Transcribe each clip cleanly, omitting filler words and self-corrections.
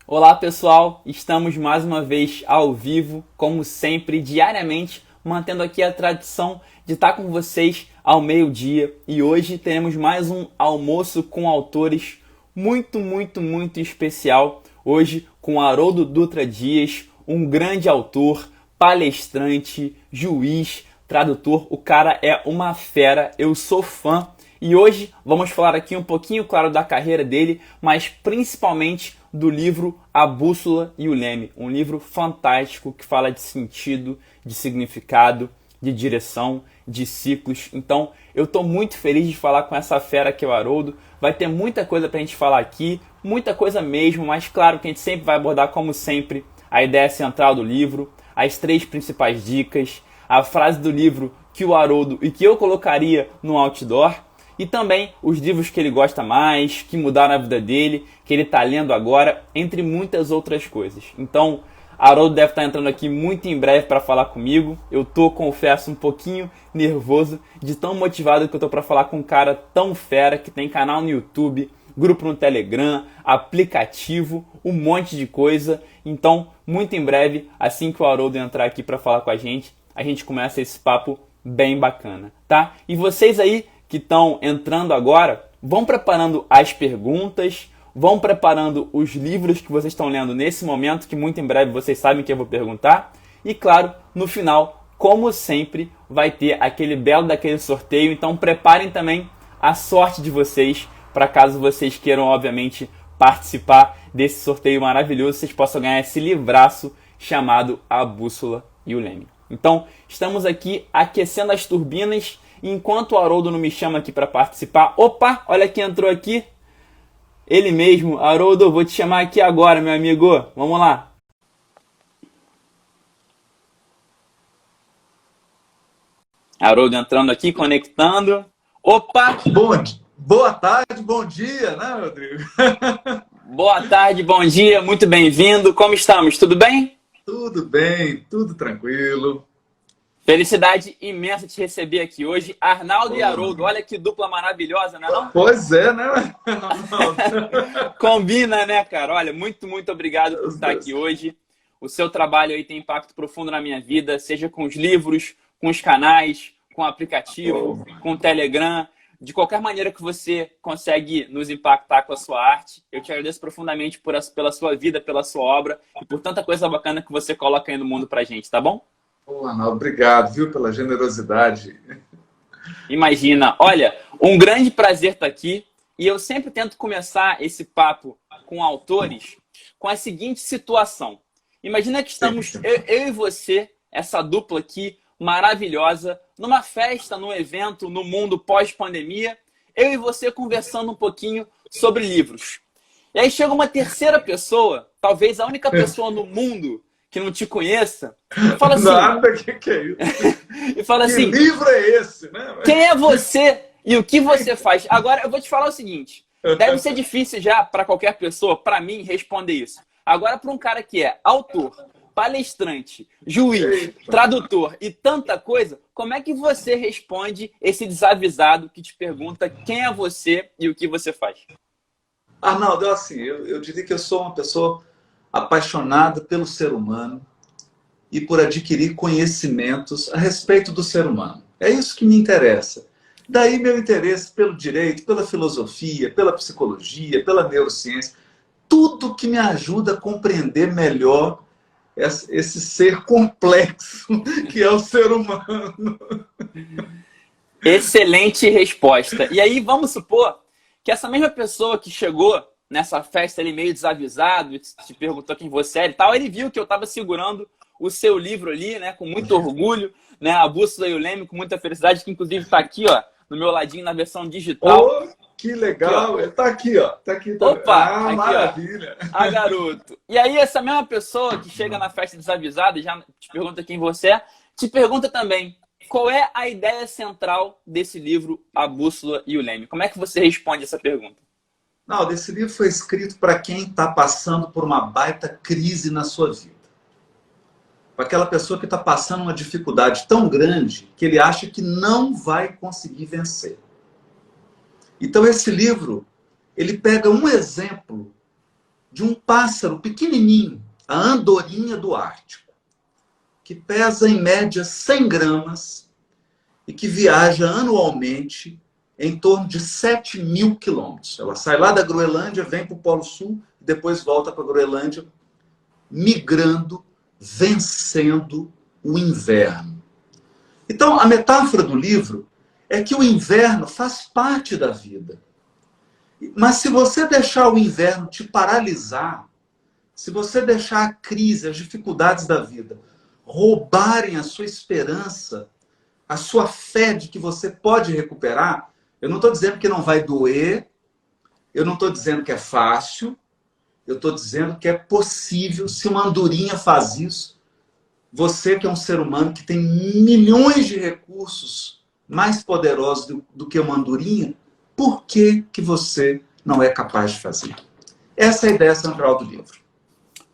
Olá pessoal, estamos mais uma vez ao vivo, como sempre, diariamente, mantendo aqui a tradição de estar com vocês ao meio-dia. E hoje teremos mais um almoço com autores muito especial. Hoje com Haroldo Dutra Dias, um grande autor, palestrante, juiz, tradutor. O cara é uma fera, eu sou fã. E hoje vamos falar aqui um pouquinho, claro, da carreira dele, mas principalmente do livro A Bússola e o Leme. Um livro fantástico que fala de sentido, de significado, de direção, de ciclos. Então, eu estou muito feliz de falar com essa fera que é o Haroldo. Vai ter muita coisa para a gente falar aqui, muita coisa mesmo, mas claro que a gente sempre vai abordar, como sempre, a ideia central do livro, as 3 principais dicas, a frase do livro que o Haroldo e que eu colocaria no outdoor, e também os livros que ele gosta mais, que mudaram a vida dele, que ele está lendo agora, entre muitas outras coisas. Então, Haroldo deve estar entrando aqui muito em breve para falar comigo. Eu tô, confesso, um pouquinho nervoso de tão motivado que eu tô para falar com um cara tão fera, que tem canal no YouTube, grupo no Telegram, aplicativo, um monte de coisa. Então, muito em breve, assim que o Haroldo entrar aqui para falar com a gente começa esse papo bem bacana, tá? E vocês aí que estão entrando agora, vão preparando as perguntas, vão preparando os livros que vocês estão lendo nesse momento, que muito em breve vocês sabem que eu vou perguntar. E claro, no final, como sempre, vai ter aquele belo daquele sorteio. Então preparem também a sorte de vocês, para caso vocês queiram, obviamente, participar desse sorteio maravilhoso, vocês possam ganhar esse livraço chamado A Bússola e o Leme. Então, estamos aqui aquecendo as turbinas. Enquanto o Haroldo não me chama aqui para participar... Opa, olha quem entrou aqui. Ele mesmo. Haroldo, vou te chamar aqui agora, meu amigo. Vamos lá. Haroldo entrando aqui, conectando. Opa! Boa tarde, bom dia, né, Rodrigo? Boa tarde, bom dia, muito bem-vindo. Como estamos? Tudo bem? Tudo bem, tudo tranquilo. Felicidade imensa te receber aqui hoje. Arnaldo e Haroldo, olha que dupla maravilhosa, não é não? Pois é, né? Combina, né, cara? Olha, muito obrigado por estar aqui hoje. O seu trabalho aí tem impacto profundo na minha vida, seja com os livros, com os canais, com o aplicativo, com o Telegram. De qualquer maneira que você consegue nos impactar com a sua arte, eu te agradeço profundamente pela sua vida, pela sua obra e por tanta coisa bacana que você coloca aí no mundo pra gente, tá bom? Arnaldo, obrigado, viu, pela generosidade. Imagina. Olha, um grande prazer estar aqui e eu sempre tento começar esse papo com autores com a seguinte situação. Imagina que estamos, eu e você, essa dupla aqui, maravilhosa, numa festa, num evento, no mundo pós-pandemia, eu e você conversando um pouquinho sobre livros. E aí chega uma terceira pessoa, talvez a única pessoa no mundo que não te conheça, e fala assim... Nada, que é isso? E fala assim... Que livro é esse, né? Quem é você e o que você faz? Agora, eu vou te falar o seguinte, deve ser difícil já para qualquer pessoa, para mim, responder isso. Agora, para um cara que é autor, palestrante, juiz, tradutor e tanta coisa, como é que você responde esse desavisado que te pergunta quem é você e o que você faz? Arnaldo, assim, eu diria que eu sou uma pessoa apaixonada pelo ser humano e por adquirir conhecimentos a respeito do ser humano. É isso que me interessa. Daí meu interesse pelo direito, pela filosofia, pela psicologia, pela neurociência, tudo que me ajuda a compreender melhor esse ser complexo que é o ser humano. Excelente resposta. E aí vamos supor que essa mesma pessoa que chegou nessa festa ali meio desavisado, te perguntou quem você era e tal, ele viu que eu estava segurando o seu livro ali, né, com muito orgulho, né, A Bússola e o Leme, com muita felicidade, que inclusive está aqui, ó, no meu ladinho na versão digital. Oh, que legal! Aqui, tá aqui, ó. Tá aqui também. Opa! Aqui, maravilha! Ó. Ah, garoto! E aí essa mesma pessoa que chega na festa desavisada, já te pergunta quem você é, te pergunta também qual é a ideia central desse livro, A Bússola e o Leme. Como é que você responde essa pergunta? Não, esse livro foi escrito para quem está passando por uma baita crise na sua vida. Para aquela pessoa que está passando uma dificuldade tão grande que ele acha que não vai conseguir vencer. Então esse livro, ele pega um exemplo de um pássaro pequenininho, a andorinha do Ártico, que pesa em média 100 gramas e que viaja anualmente em torno de 7.000 quilômetros. Ela sai lá da Groenlândia, vem para o Polo Sul, depois volta para a Groenlândia, migrando, vencendo o inverno. Então, a metáfora do livro é que o inverno faz parte da vida. Mas se você deixar o inverno te paralisar, se você deixar a crise, as dificuldades da vida roubarem a sua esperança, a sua fé de que você pode recuperar, eu não estou dizendo que não vai doer, eu não estou dizendo que é fácil, eu estou dizendo que é possível. Se uma andorinha faz isso, você que é um ser humano que tem milhões de recursos mais poderosos do que uma andorinha, por que que você não é capaz de fazer? Essa é a ideia central do livro.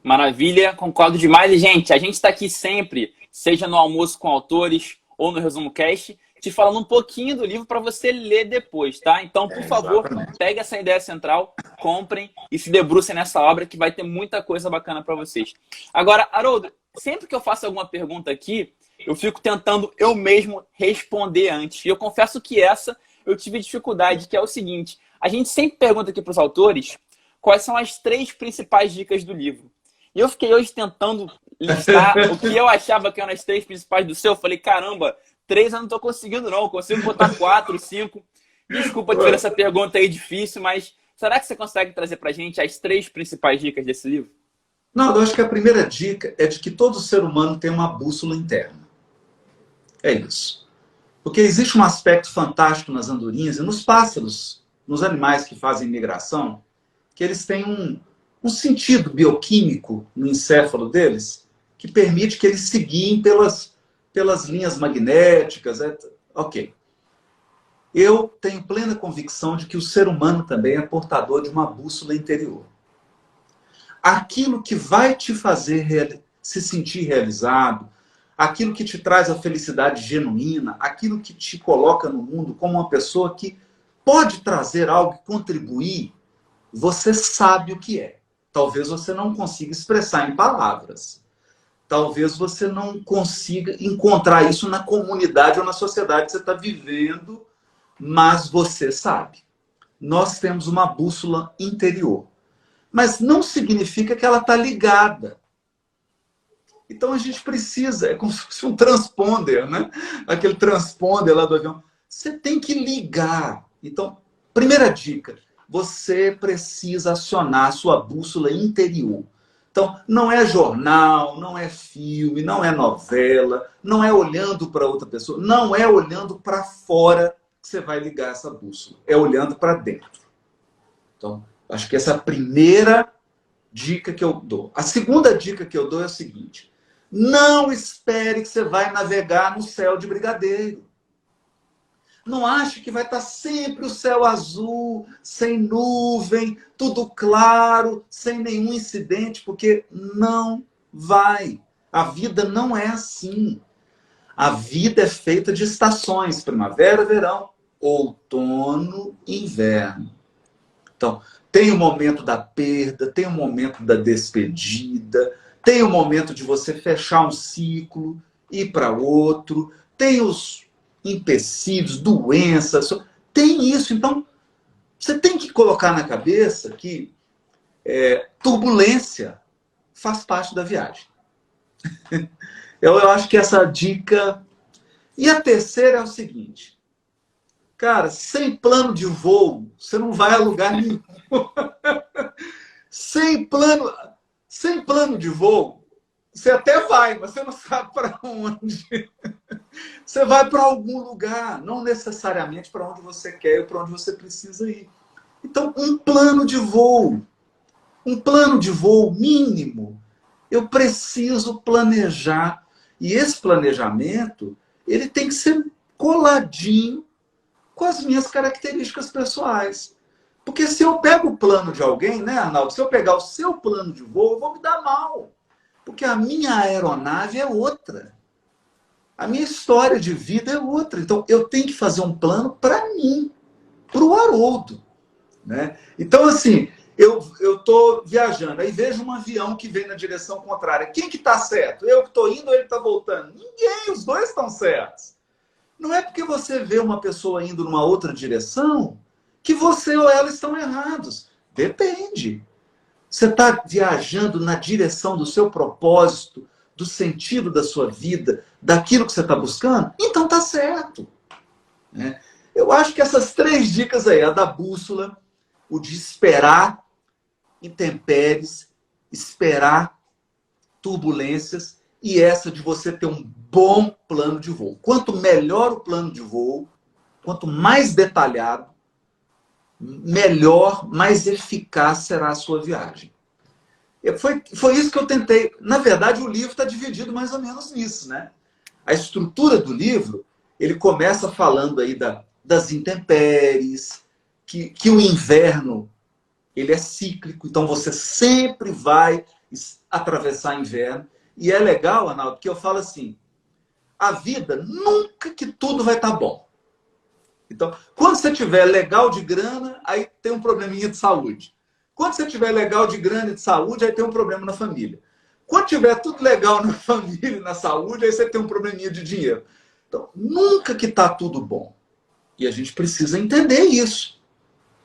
Maravilha, concordo demais. E, gente, a gente está aqui sempre, seja no Almoço com Autores ou no Resumo Cast, te falando um pouquinho do livro para você ler depois, tá? Então, por favor, pegue essa ideia central, comprem e se debrucem nessa obra que vai ter muita coisa bacana para vocês. Agora, Haroldo, sempre que eu faço alguma pergunta aqui, eu fico tentando eu mesmo responder antes. E eu confesso que essa eu tive dificuldade, que é o seguinte: a gente sempre pergunta aqui para os autores quais são as 3 principais dicas do livro. E eu fiquei hoje tentando listar o que eu achava que eram as 3 principais do seu. Eu falei, caramba, 3 eu não estou conseguindo não, eu consigo botar 4, 5. Desculpa ter essa pergunta aí difícil, mas será que você consegue trazer para a gente as 3 principais dicas desse livro? Não, eu acho que a primeira dica é de que todo ser humano tem uma bússola interna. É isso. Porque existe um aspecto fantástico nas andorinhas e nos pássaros, nos animais que fazem migração, que eles têm um sentido bioquímico no encéfalo deles que permite que eles se guiem pelas linhas magnéticas. Ok. Eu tenho plena convicção de que o ser humano também é portador de uma bússola interior. Aquilo que vai te fazer se sentir realizado, aquilo que te traz a felicidade genuína, aquilo que te coloca no mundo como uma pessoa que pode trazer algo e contribuir, você sabe o que é. Talvez você não consiga expressar em palavras. Talvez você não consiga encontrar isso na comunidade ou na sociedade que você está vivendo, mas você sabe. Nós temos uma bússola interior. Mas não significa que ela está ligada. Então a gente precisa, é como se fosse um transponder, né? Aquele transponder lá do avião. Você tem que ligar. Então, primeira dica, você precisa acionar a sua bússola interior. Então, não é jornal, não é filme, não é novela, não é olhando para outra pessoa, não é olhando para fora que você vai ligar essa bússola. É olhando para dentro. Então, acho que essa é a primeira dica que eu dou. A segunda dica que eu dou é a seguinte: não espere que você vai navegar no céu de brigadeiro. Não ache que vai estar sempre o céu azul, sem nuvem, tudo claro, sem nenhum incidente, porque não vai. A vida não é assim. A vida é feita de estações: primavera, verão, outono, inverno. Então, tem o momento da perda, tem o momento da despedida, tem o momento de você fechar um ciclo, ir para outro, tem os empecilhos, doenças, tem isso. Então, você tem que colocar na cabeça que turbulência faz parte da viagem. Eu acho que essa dica... E a terceira é o seguinte: cara, sem plano de voo, você não vai a lugar nenhum. Sem plano de voo, você até vai, mas você não sabe para onde. Você vai para algum lugar, não necessariamente para onde você quer ou para onde você precisa ir. Então, um plano de voo mínimo. Eu preciso planejar. E esse planejamento, ele tem que ser coladinho com as minhas características pessoais. Porque se eu pego o plano de alguém, né, Arnaldo? Se eu pegar o seu plano de voo, eu vou me dar mal. Porque a minha aeronave é outra. A minha história de vida é outra. Então, eu tenho que fazer um plano para mim, para o Haroldo. Né? Então, assim, Eu estou viajando, aí vejo um avião que vem na direção contrária. Quem que está certo? Eu que estou indo ou ele está voltando? Ninguém, os dois estão certos. Não é porque você vê uma pessoa indo numa outra direção que você ou ela estão errados. Depende. Você está viajando na direção do seu propósito, do sentido da sua vida, daquilo que você está buscando? Então tá certo. Né? Eu acho que essas 3 dicas aí, a da bússola, o de esperar intempéries, esperar turbulências, e essa de você ter um bom plano de voo. Quanto melhor o plano de voo, quanto mais detalhado, melhor, mais eficaz será a sua viagem. Foi isso que eu tentei. Na verdade, o livro está dividido mais ou menos nisso, né? A estrutura do livro, ele começa falando aí das intempéries, que o inverno ele é cíclico, então você sempre vai atravessar inverno. E é legal, Arnaldo, que eu falo assim, a vida nunca que tudo vai estar bom. Então, quando você tiver legal de grana, aí tem um probleminha de saúde. Quando você tiver legal de grana e de saúde, aí tem um problema na família. Quando tiver tudo legal na família e na saúde, aí você tem um probleminha de dinheiro. Então, nunca que está tudo bom. E a gente precisa entender isso.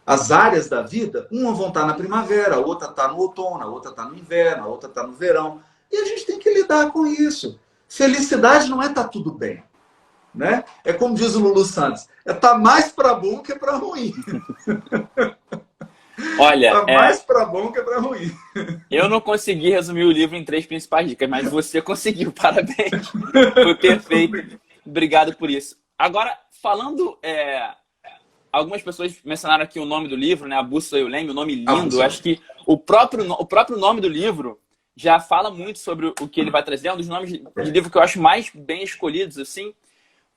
As áreas da vida, uma vão estar na primavera, a outra está no outono, a outra está no inverno, a outra está no verão. E a gente tem que lidar com isso. Felicidade não é estar tudo bem. Né? É como diz o Lulu Santos, é estar mais para bom que para ruim. Olha, tá mais para bom que para ruim. Eu não consegui resumir o livro em 3 principais dicas, mas você conseguiu, parabéns. Foi perfeito. Obrigado por isso. Agora, falando... algumas pessoas mencionaram aqui o nome do livro, né? A Bússola e o Leme, o nome lindo. Acho que o próprio nome do livro já fala muito sobre o que ele vai trazer. É um dos nomes de livro que eu acho mais bem escolhidos, assim.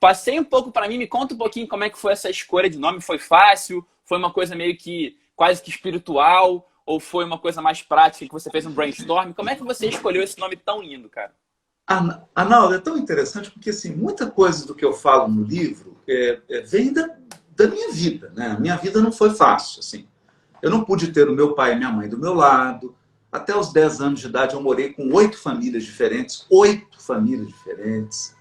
Passei um pouco para mim, me conta um pouquinho como é que foi essa escolha de nome. Foi fácil? Foi uma coisa meio que quase que espiritual? Ou foi uma coisa mais prática que você fez um brainstorm? Como é que você escolheu esse nome tão lindo, cara? Arnaldo, é tão interessante porque assim, muita coisa do que eu falo no livro vem da minha vida. Né? A minha vida não foi fácil. Assim. Eu não pude ter o meu pai e minha mãe do meu lado. Até os 10 anos de idade eu morei com 8 famílias diferentes. 8 famílias diferentes.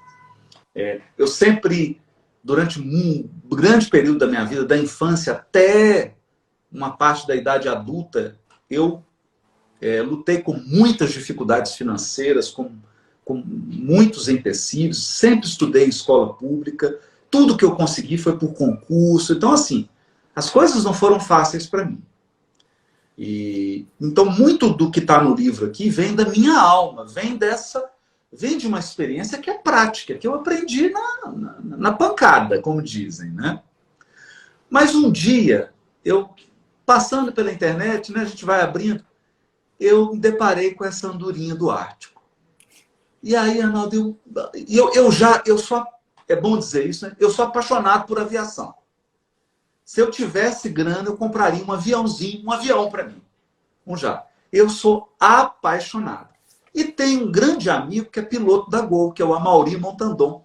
Eu sempre, durante um grande período da minha vida, da infância até uma parte da idade adulta, eu lutei com muitas dificuldades financeiras, com muitos empecilhos, sempre estudei em escola pública, tudo que eu consegui foi por concurso. Então, assim, as coisas não foram fáceis para mim. Então, muito do que está no livro aqui vem da minha alma, vem de uma experiência que é prática, que eu aprendi na pancada, como dizem, né? Mas um dia, eu passando pela internet, né, a gente vai abrindo, eu me deparei com essa andorinha do Ártico. E aí, Arnaldo, eu sou, é bom dizer isso, né? Eu sou apaixonado por aviação. Se eu tivesse grana, eu compraria um aviãozinho, um avião para mim. Um jato. Eu sou apaixonado. E tem um grande amigo que é piloto da Gol, que é o Amaury Montandon.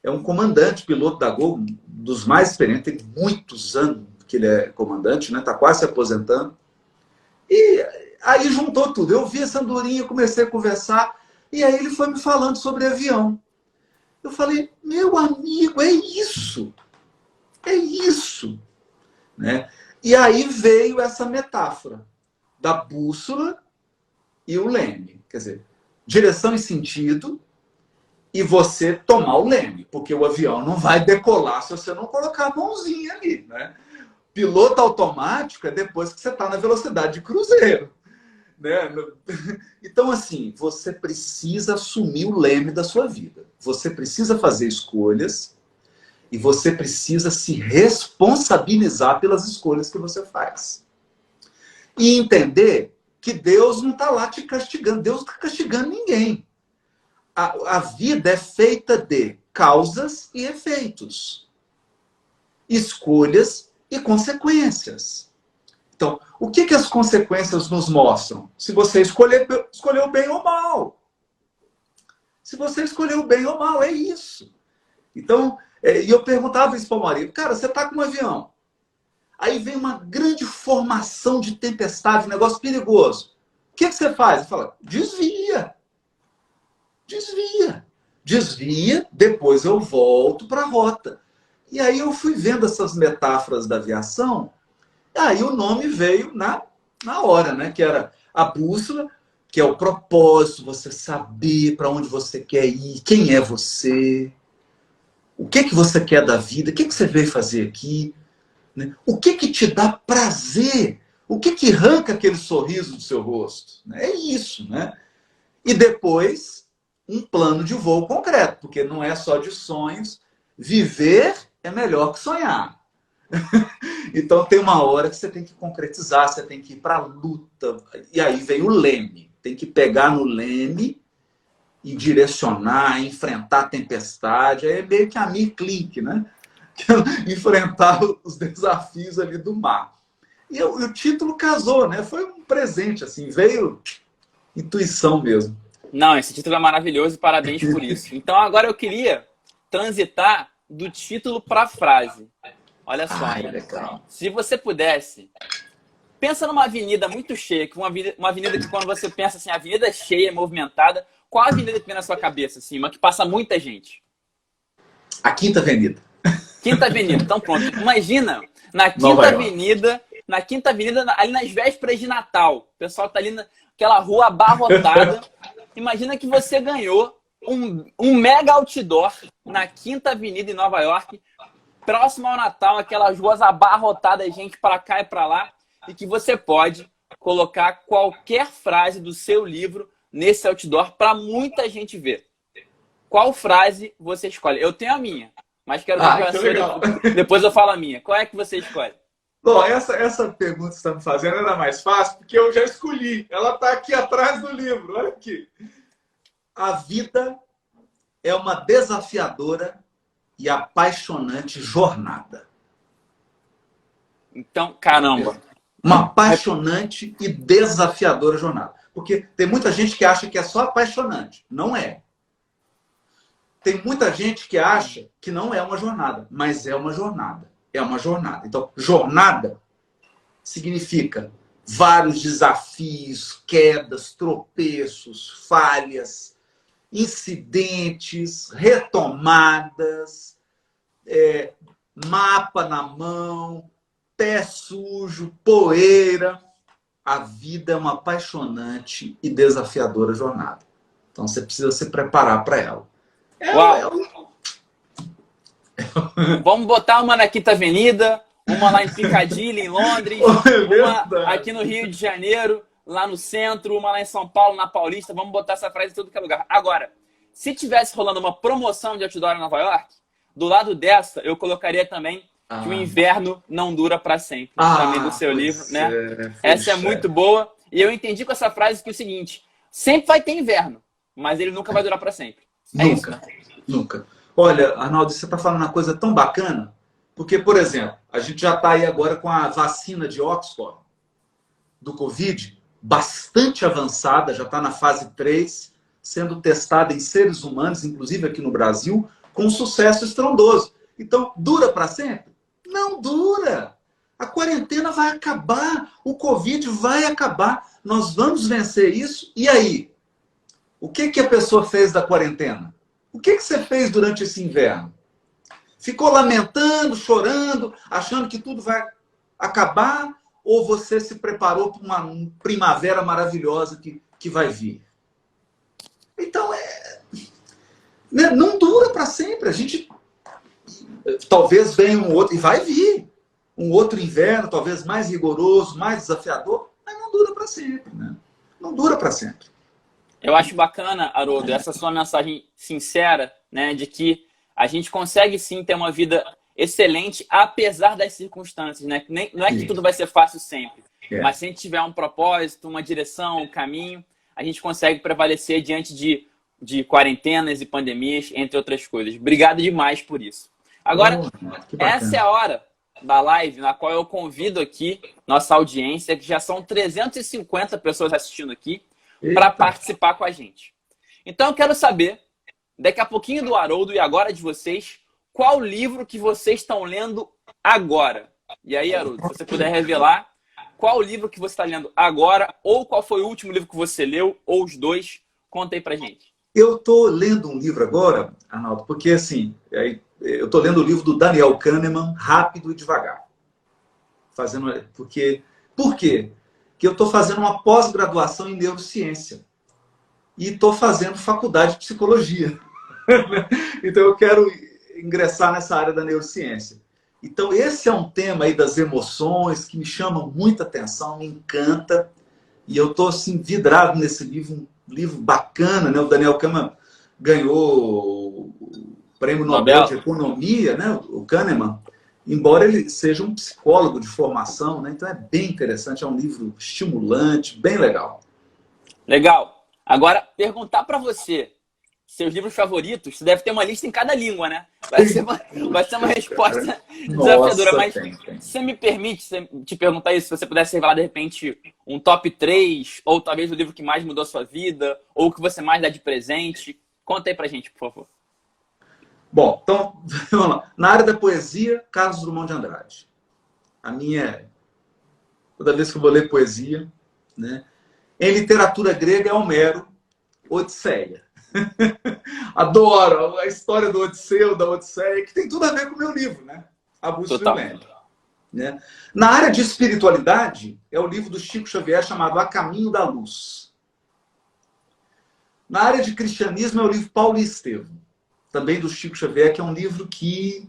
É um comandante, piloto da Gol, dos mais experientes, tem muitos anos que ele é comandante, né? Está quase se aposentando. E aí juntou tudo. Eu vi essa andorinha, comecei a conversar, e aí ele foi me falando sobre avião. Eu falei, meu amigo, é isso. É isso. Né? E aí veio essa metáfora da bússola e o leme. Quer dizer, direção e sentido e você tomar o leme. Porque o avião não vai decolar se você não colocar a mãozinha ali. Né? Piloto automático é depois que você está na velocidade de cruzeiro. Né? Então, assim, você precisa assumir o leme da sua vida. Você precisa fazer escolhas e você precisa se responsabilizar pelas escolhas que você faz. E entender que Deus não está lá te castigando. Deus não está castigando ninguém. A vida é feita de causas e efeitos. Escolhas e consequências. Então, o que as consequências nos mostram? Se você escolheu bem ou mal. Se você escolheu bem ou mal, é isso. Então, e eu perguntava isso para o marido. Cara, você está com um avião. Aí vem uma grande formação de tempestade, um negócio perigoso. O que você faz? Você fala, desvia. Desvia. Desvia, depois eu volto para a rota. E aí eu fui vendo essas metáforas da aviação, aí o nome veio na hora, né? Que era a bússola, que é o propósito, você saber para onde você quer ir, quem é você, o que você quer da vida, o que você veio fazer aqui, né? O que te dá prazer, o que arranca aquele sorriso do seu rosto. É isso, né? E depois, um plano de voo concreto, porque não é só de sonhos, viver é melhor que sonhar. Então tem uma hora que você tem que concretizar, você tem que ir para a luta. E aí vem o leme. Tem que pegar no leme e direcionar, enfrentar a tempestade. É meio que a Mir Klink, né? Enfrentar os desafios ali do mar. E o título casou, né? Foi um presente, assim, veio intuição mesmo. Não, esse título é maravilhoso e parabéns por isso. Então agora eu queria transitar do título para a frase. Olha só, legal. Se você pudesse, pensa numa avenida muito cheia, uma avenida que quando você pensa assim, avenida cheia, movimentada, qual avenida que vem na sua cabeça, assim, uma que passa muita gente? A Quinta Avenida. Quinta Avenida, então pronto. Imagina, na Quinta Avenida, ali nas vésperas de Natal, o pessoal tá ali naquela rua abarrotada. Imagina que você ganhou um mega outdoor na Quinta Avenida em Nova York, próximo ao Natal, aquelas ruas abarrotadas, gente para cá e para lá, e que você pode colocar qualquer frase do seu livro nesse outdoor para muita gente ver. Qual frase você escolhe? Eu tenho a minha, mas quero ver que legal. depois eu falo a minha. Qual é que você escolhe? Bom, essa pergunta que você está me fazendo era mais fácil, porque eu já escolhi. Ela está aqui atrás do livro, olha aqui. A vida é uma desafiadora e apaixonante jornada. Então, caramba. Uma apaixonante e desafiadora jornada. Porque tem muita gente que acha que é só apaixonante. Não é. Tem muita gente que acha que não é uma jornada, mas é uma jornada. É uma jornada. Então, jornada significa vários desafios, quedas, tropeços, falhas, incidentes, retomadas, mapa na mão, pé sujo, poeira. A vida é uma apaixonante e desafiadora jornada. Então você precisa se preparar para ela. Vamos botar uma na Quinta Avenida, uma lá em Piccadilly, em Londres, uma aqui no Rio de Janeiro, lá no centro, uma lá em São Paulo, na Paulista. Vamos botar essa frase em todo que é lugar. Agora, se tivesse rolando uma promoção de outdoor em Nova York, do lado dessa, eu colocaria também que o inverno não dura para sempre. Também do seu livro, né? Essa é muito boa. E eu entendi com essa frase que é o seguinte, sempre vai ter inverno, mas ele nunca vai durar para sempre. Nunca, nunca. Olha, Arnaldo, você está falando uma coisa tão bacana, porque, por exemplo, a gente já está aí agora com a vacina de Oxford, do Covid, bastante avançada, já está na fase 3, sendo testada em seres humanos, inclusive aqui no Brasil, com sucesso estrondoso. Então, dura para sempre? Não dura. A quarentena vai acabar, o Covid vai acabar, nós vamos vencer isso. E aí? O que a pessoa fez da quarentena? O que você fez durante esse inverno? Ficou lamentando, chorando, achando que tudo vai acabar? Ou você se preparou para uma primavera maravilhosa que vai vir? Então, não dura para sempre. A gente talvez venha um outro, e vai vir um outro inverno, talvez mais rigoroso, mais desafiador, mas não dura para sempre. Né? Não dura para sempre. Eu acho bacana, Haroldo, essa sua mensagem sincera, né, de que a gente consegue sim ter uma vida excelente, apesar das circunstâncias, né? Não é que tudo vai ser fácil sempre, mas se a gente tiver um propósito, uma direção, um caminho, a gente consegue prevalecer diante de quarentenas e pandemias, entre outras coisas. Obrigado demais por isso. Agora, essa é a hora da live na qual eu convido aqui nossa audiência, que já são 350 pessoas assistindo aqui, para participar com a gente. Então eu quero saber, daqui a pouquinho do Haroldo e agora de vocês, qual livro que vocês estão lendo agora? E aí, Haroldo, se você puder revelar qual o livro que você está lendo agora, ou qual foi o último livro que você leu, ou os dois, conta aí pra gente. Eu estou lendo um livro agora, Arnaldo, porque assim, eu estou lendo o livro do Daniel Kahneman, Rápido e Devagar. Por quê? Porque eu estou fazendo uma pós-graduação em neurociência e estou fazendo faculdade de psicologia. Então eu quero ingressar nessa área da neurociência. Então esse é um tema aí das emoções que me chama muita atenção, me encanta. E eu estou assim, vidrado nesse livro, um livro bacana, né? O Daniel Kahneman ganhou o Prêmio Nobel de Economia, né? O Kahneman, embora ele seja um psicólogo de formação, né? Então é bem interessante, é um livro estimulante, bem legal. Legal. Agora, perguntar pra você, seus livros favoritos, você deve ter uma lista em cada língua, né? Vai ser uma resposta desafiadora, Nossa, mas você me permite te perguntar isso, se você pudesse revelar, de repente, um top 3, ou talvez o livro que mais mudou a sua vida, ou o que você mais dá de presente. Conta aí pra gente, por favor. Bom, então, vamos lá. Na área da poesia, Carlos Drummond de Andrade. A minha, toda vez que eu vou ler poesia, né? Em literatura grega é Homero, Odisseia. Adoro a história do Odisseu, da Odisseia, que tem tudo a ver com o meu livro, né? A Busca do Leme. Né? Na área de espiritualidade, é o livro do Chico Xavier chamado A Caminho da Luz. Na área de cristianismo, é o livro Paulo e Estevão, também do Chico Xavier, que é um livro que,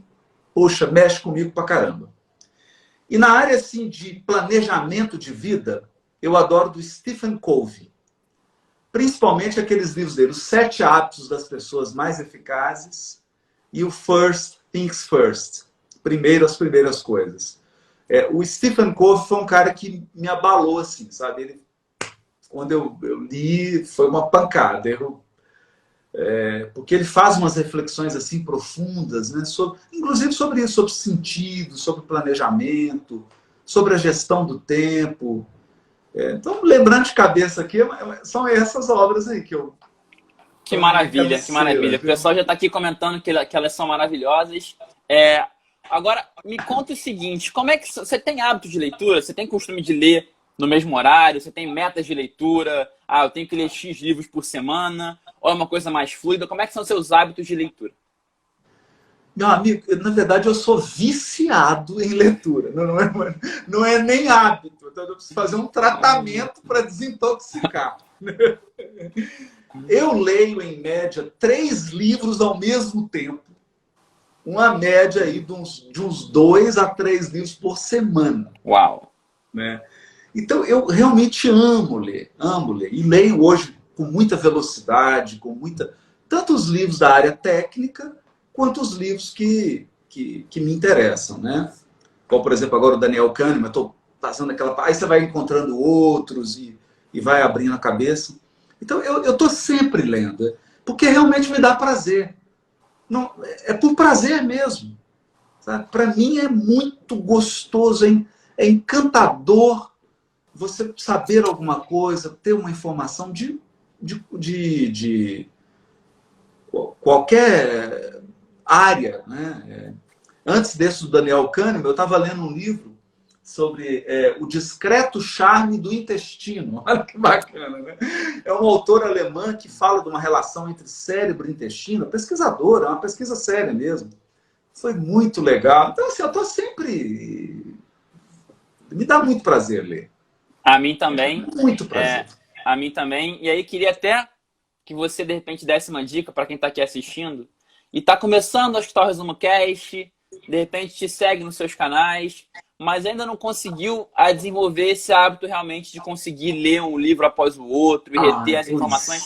poxa, mexe comigo pra caramba. E na área assim, de planejamento de vida, eu adoro do Stephen Covey. Principalmente aqueles livros dele, Os 7 Hábitos das Pessoas Mais Eficazes e o First Things First. Primeiro as primeiras coisas. O Stephen Covey foi um cara que me abalou, assim, sabe? Quando eu li, foi uma pancada. Porque ele faz umas reflexões assim profundas, né? Inclusive sobre isso, sobre sentido, sobre planejamento, sobre a gestão do tempo. Então, lembrando de cabeça aqui, são essas obras aí que eu... Que maravilha, que maravilha. O pessoal já está aqui comentando que elas são maravilhosas. Agora, me conta o seguinte, como é que você tem hábito de leitura? Você tem costume de ler no mesmo horário? Você tem metas de leitura? Eu tenho que ler X livros por semana? Ou é uma coisa mais fluida? Como é que são seus hábitos de leitura? Meu amigo, na verdade eu sou viciado em leitura. Não é nem hábito. Então eu preciso fazer um tratamento para desintoxicar. Eu leio, em média, 3 livros ao mesmo tempo. Uma média aí de uns 2 a 3 livros por semana. Uau! Né? Então eu realmente amo ler. E leio hoje com muita velocidade, tanto os livros da área técnica, quanto os livros que me interessam, né? Como, por exemplo, agora o Daniel Kahneman, eu estou passando aí você vai encontrando outros e vai abrindo a cabeça. Então, eu estou sempre lendo, porque realmente me dá prazer. Não, é por prazer mesmo. Para mim é muito gostoso, é encantador você saber alguma coisa, ter uma informação de qualquer área, né? Antes desse do Daniel Kahneman, eu estava lendo um livro sobre o discreto charme do intestino. Olha que bacana, né? É um autor alemão que fala de uma relação entre cérebro e intestino, pesquisador, é uma pesquisa séria mesmo. Foi muito legal. Então, assim, eu estou sempre... Me dá muito prazer ler. A mim também. Muito prazer. A mim também. E aí, queria até que você, de repente, desse uma dica para quem está aqui assistindo e está começando a escutar o Resumo Cast, de repente te segue nos seus canais, mas ainda não conseguiu desenvolver esse hábito realmente de conseguir ler um livro após o outro e reter as informações.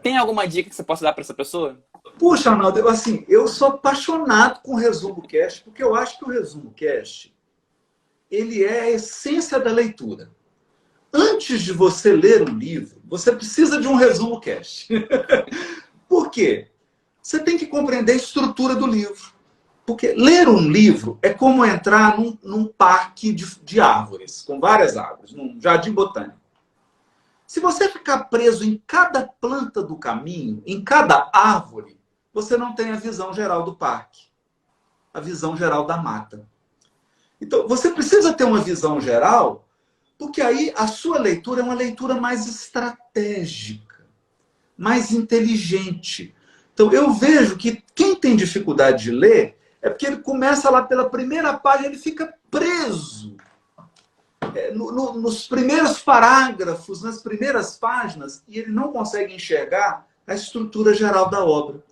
Tem alguma dica que você possa dar para essa pessoa? Puxa, Arnaldo, eu sou apaixonado com o Resumo Cast, porque eu acho que o Resumo Cast, ele é a essência da leitura. Antes de você ler um livro, você precisa de um Resumo Cast. Por quê? Você tem que compreender a estrutura do livro. Porque ler um livro é como entrar num parque de árvores, com várias árvores, num jardim botânico. Se você ficar preso em cada planta do caminho, em cada árvore, você não tem a visão geral do parque, a visão geral da mata. Então, você precisa ter uma visão geral, porque aí a sua leitura é uma leitura mais estratégica, mais inteligente. Então, eu vejo que quem tem dificuldade de ler é porque ele começa lá pela primeira página, ele fica preso nos primeiros parágrafos, nas primeiras páginas, e ele não consegue enxergar a estrutura geral da obra.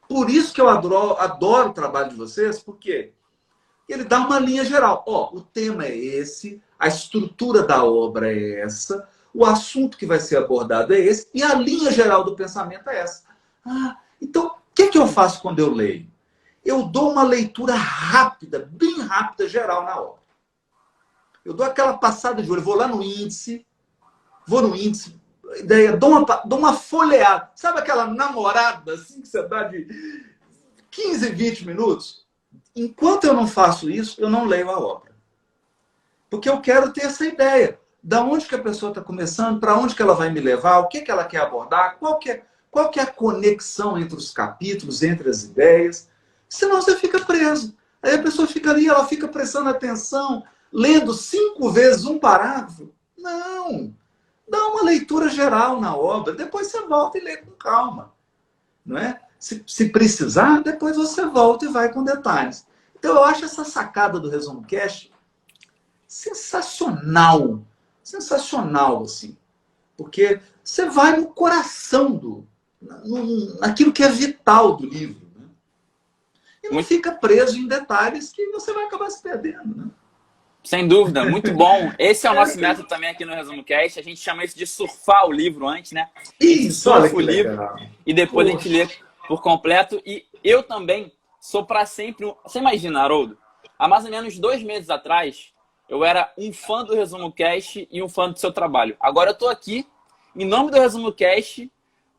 Por isso que eu adoro o trabalho de vocês, porque ele dá uma linha geral. Ó, o tema é esse, a estrutura da obra é essa, o assunto que vai ser abordado é esse, e a linha geral do pensamento é essa. Ah, então, o que eu faço quando eu leio? Eu dou uma leitura rápida, bem rápida, geral na obra. Eu dou aquela passada de olho, vou no índice, ideia, dou uma folheada. Sabe aquela namorada assim que você dá de 15, 20 minutos? Enquanto eu não faço isso, eu não leio a obra. Porque eu quero ter essa ideia. Da onde que a pessoa está começando, para onde que ela vai me levar, o que ela quer abordar, qual que é a conexão entre os capítulos, entre as ideias. Senão você fica preso. Aí a pessoa fica ali, ela fica prestando atenção, lendo 5 vezes um parágrafo. Não. Dá uma leitura geral na obra, depois você volta e lê com calma. Não é? Se precisar, depois você volta e vai com detalhes. Então eu acho essa sacada do Resumo Cast sensacional. Sensacional, assim. Porque você vai no coração naquilo que é vital do livro. Né? E não fica preso em detalhes que você vai acabar se perdendo. Né? Sem dúvida, muito bom. Esse é o nosso método também aqui no Resumo Cast. A gente chama isso de surfar o livro antes, né? A gente surfa o livro e depois a gente lê por completo. E eu também sou para sempre... Você imagina, Haroldo? Há mais ou menos 2 meses atrás, eu era um fã do Resumo Cast e um fã do seu trabalho. Agora eu estou aqui, em nome do Resumo Cast,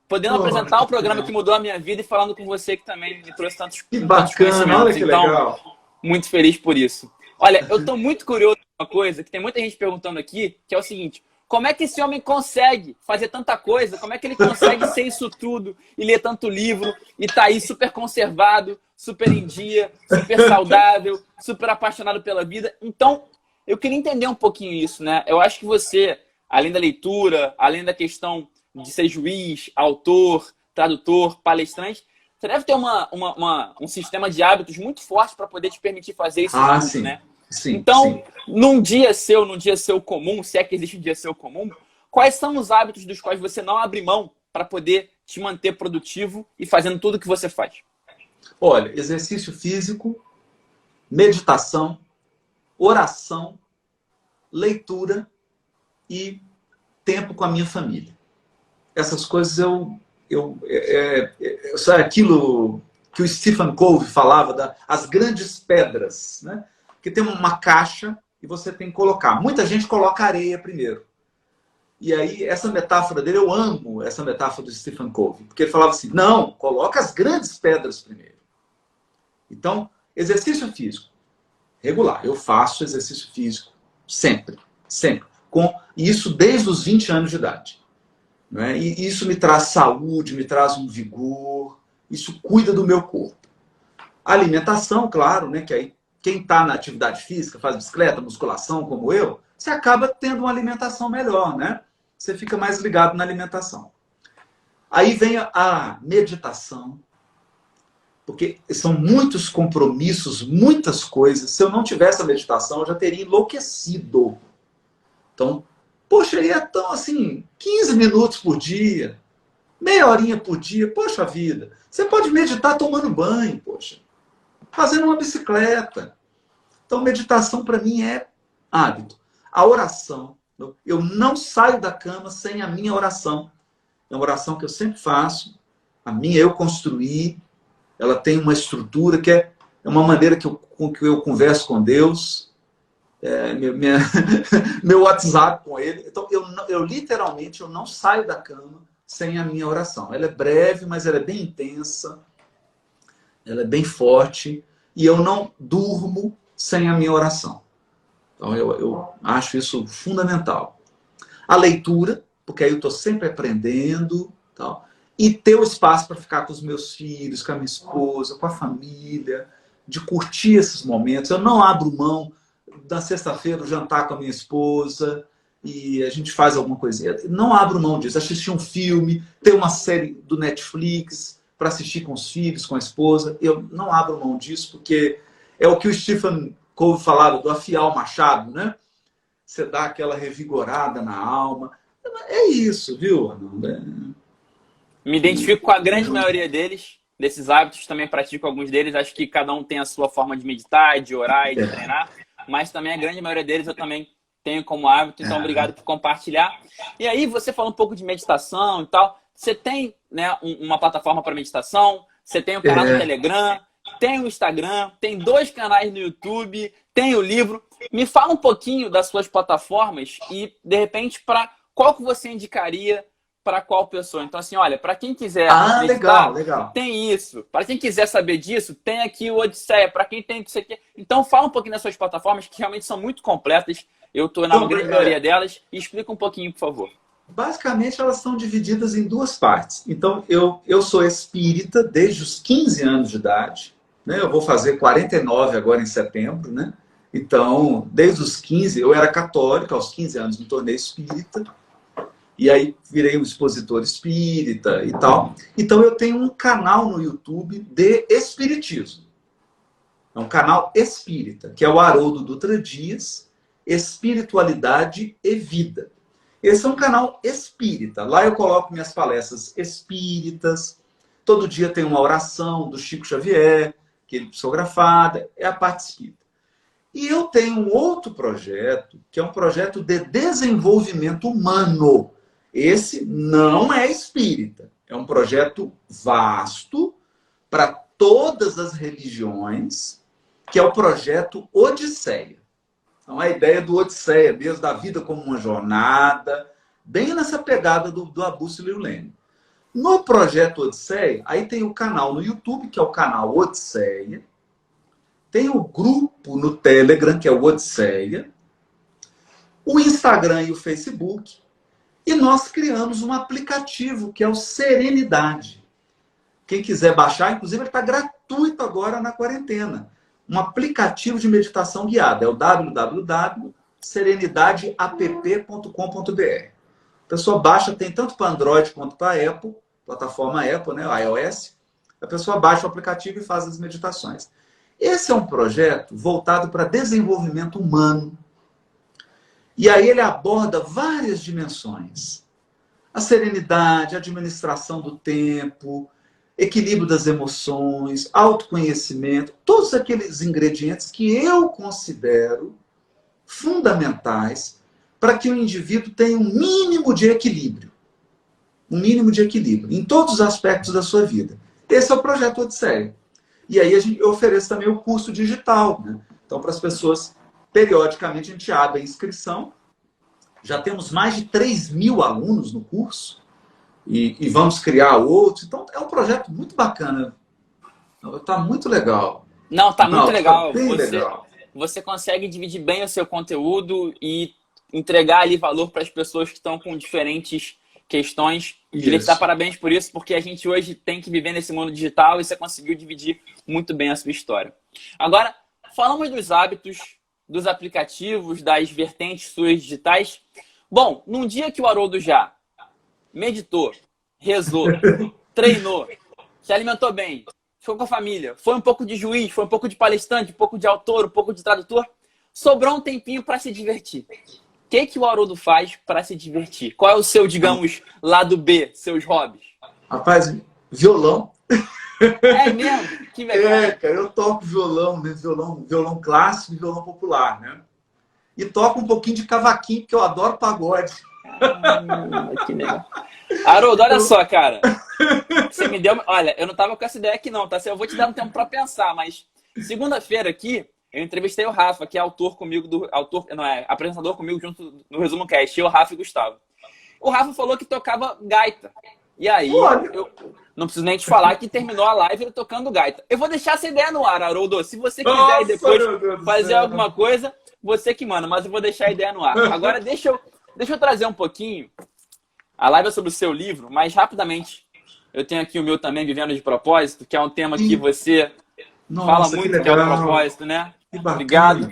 podendo apresentar o programa que mudou a minha vida e falando com você que também me trouxe tantos bacana, olha que legal. Então, muito feliz por isso. Olha, eu estou muito curioso com uma coisa que tem muita gente perguntando aqui, que é o seguinte: como é que esse homem consegue fazer tanta coisa? Como é que ele consegue ser isso tudo e ler tanto livro e tá aí super conservado, super em dia, super saudável, super apaixonado pela vida? Então, eu queria entender um pouquinho isso, né? Eu acho que você, além da leitura, além da questão de ser juiz, autor, tradutor, palestrante, você deve ter um sistema de hábitos muito forte para poder te permitir fazer isso tudo, sim. né? Sim, então, sim. Num dia seu comum, se é que existe um dia seu comum, quais são os hábitos dos quais você não abre mão para poder te manter produtivo e fazendo tudo o que você faz? Olha, exercício físico, meditação, oração, leitura e tempo com a minha família. Essas coisas sabe aquilo que o Stephen Covey falava, as grandes pedras, né? Que tem uma caixa e você tem que colocar. Muita gente coloca areia primeiro. E aí, essa metáfora dele, eu amo essa metáfora do Stephen Covey, porque ele falava assim, não, coloca as grandes pedras primeiro. Então, exercício físico, regular. Eu faço exercício físico sempre, sempre. E isso desde os 20 anos de idade. Né? E isso me traz saúde, me traz um vigor, isso cuida do meu corpo. Alimentação, claro, né? Que aí quem está na atividade física, faz bicicleta, musculação, como eu, você acaba tendo uma alimentação melhor, né? Você fica mais ligado na alimentação. Aí vem a meditação, porque são muitos compromissos, muitas coisas. Se eu não tivesse a meditação, eu já teria enlouquecido. Então, poxa, aí é tão assim, 15 minutos por dia, meia horinha por dia, poxa vida. Você pode meditar tomando banho, poxa. Fazendo uma bicicleta. Então, meditação para mim é hábito. A oração. Eu não saio da cama sem a minha oração. É uma oração que eu sempre faço. A minha eu construí. Ela tem uma estrutura que é uma maneira com que eu converso com Deus. Meu WhatsApp com Ele. Então, eu literalmente eu não saio da cama sem a minha oração. Ela é breve, mas ela é bem intensa. Ela é bem forte. E eu não durmo sem a minha oração. Então, eu acho isso fundamental. A leitura, porque aí eu estou sempre aprendendo. Tal, e ter o espaço para ficar com os meus filhos, com a minha esposa, com a família, de curtir esses momentos. Eu não abro mão na sexta-feira, jantar com a minha esposa e a gente faz alguma coisinha. Não abro mão disso. Assistir um filme, ter uma série do Netflix para assistir com os filhos, com a esposa. Eu não abro mão disso porque é o que o Stephen Covey falava do afiar o machado, né? Você dá aquela revigorada na alma. É isso, viu, Arnaldo? Me identifico com a grande maioria deles, desses hábitos, também pratico alguns deles. Acho que cada um tem a sua forma de meditar, de orar e de treinar, mas também a grande maioria deles eu também tenho como hábito, então obrigado por compartilhar. E aí, você fala um pouco de meditação e tal. Você tem, né, uma plataforma para meditação, você tem um canal no Telegram, tem o Instagram, tem 2 canais no YouTube, tem o livro. Me fala um pouquinho das suas plataformas e, de repente, para qual que você indicaria para qual pessoa. Então, assim, olha, para quem quiser meditar, legal. tem isso. Para quem quiser saber disso, tem aqui o Odisseia. Para quem tem isso aqui. Então, fala um pouquinho das suas plataformas, que realmente são muito completas. Eu estou na grande maioria delas. E explica um pouquinho, por favor. Basicamente, elas são divididas em 2 partes. Então, eu sou espírita desde os 15 anos de idade. Né? Eu vou fazer 49 agora em setembro. Né? Então, desde os 15, eu era católico. Aos 15 anos me tornei espírita. E aí virei um expositor espírita e tal. Então, eu tenho um canal no YouTube de espiritismo. É um canal espírita, que é o Haroldo Dutra Dias, Espiritualidade e Vida. Esse é um canal espírita. Lá eu coloco minhas palestras espíritas. Todo dia tem uma oração do Chico Xavier, que ele psicografada, é a parte espírita. E eu tenho um outro projeto, que é um projeto de desenvolvimento humano. Esse não é espírita. É um projeto vasto para todas as religiões, que é o projeto Odisseia. Então, a ideia do Odisseia, mesmo da vida como uma jornada, bem nessa pegada do Abúcio Liulene. No projeto Odisseia, aí tem o canal no YouTube, que é o canal Odisseia. Tem o grupo no Telegram, que é o Odisseia. O Instagram e o Facebook. E nós criamos um aplicativo, que é o Serenidade. Quem quiser baixar, inclusive ele está gratuito agora na quarentena. Um aplicativo de meditação guiada. É o www.serenidadeapp.com.br. A pessoa baixa, tem tanto para Android quanto para Apple, plataforma Apple, né, iOS. A pessoa baixa o aplicativo e faz as meditações. Esse é um projeto voltado para desenvolvimento humano. E aí ele aborda várias dimensões. A serenidade, a administração do tempo, equilíbrio das emoções, autoconhecimento, todos aqueles ingredientes que eu considero fundamentais para que o indivíduo tenha um mínimo de equilíbrio. Um mínimo de equilíbrio em todos os aspectos da sua vida. Esse é o projeto Odisseia. E aí eu ofereço também o curso digital. Né? Então, para as pessoas, periodicamente, a gente abre a inscrição. Já temos mais de 3.000 alunos no curso. E vamos criar outros. Então, é um projeto muito bacana. Está muito legal. Não, está muito legal. Tá bem legal. Você consegue dividir bem o seu conteúdo e entregar ali valor para as pessoas que estão com diferentes questões. Queria te dar parabéns por isso, porque a gente hoje tem que viver nesse mundo digital e você conseguiu dividir muito bem a sua história. Agora, falamos dos hábitos, dos aplicativos, das vertentes suas digitais. Bom, num dia que o Haroldo já meditou, rezou, treinou, se alimentou bem, ficou com a família, foi um pouco de juiz, foi um pouco de palestrante, um pouco de autor, um pouco de tradutor, sobrou um tempinho para se divertir. O que o Haroldo faz para se divertir? Qual é o seu, digamos, lado B, seus hobbies? Rapaz, violão. É mesmo? Que legal. Cara, eu toco violão, né? Violão clássico e violão popular, né? E toco um pouquinho de cavaquinho, porque eu adoro pagode. Que legal. Haroldo, olha só, cara. Você me deu... Olha, eu não tava com essa ideia aqui não, tá? Eu vou te dar um tempo para pensar, mas segunda-feira aqui, eu entrevistei o Rafa, que é autor comigo, apresentador comigo junto no Resumo Cast, eu, Rafa e Gustavo. O Rafa falou que tocava gaita. E aí, eu não preciso nem te falar que terminou a live ele tocando gaita. Eu vou deixar essa ideia no ar, Haroldo. Se você quiser ir depois fazer alguma coisa, você que manda, mas eu vou deixar a ideia no ar. Agora, deixa eu trazer um pouquinho. A live é sobre o seu livro, mas rapidamente, eu tenho aqui o meu também, Vivendo de Propósito, que é um tema que você fala muito, que é o propósito, né? Obrigado.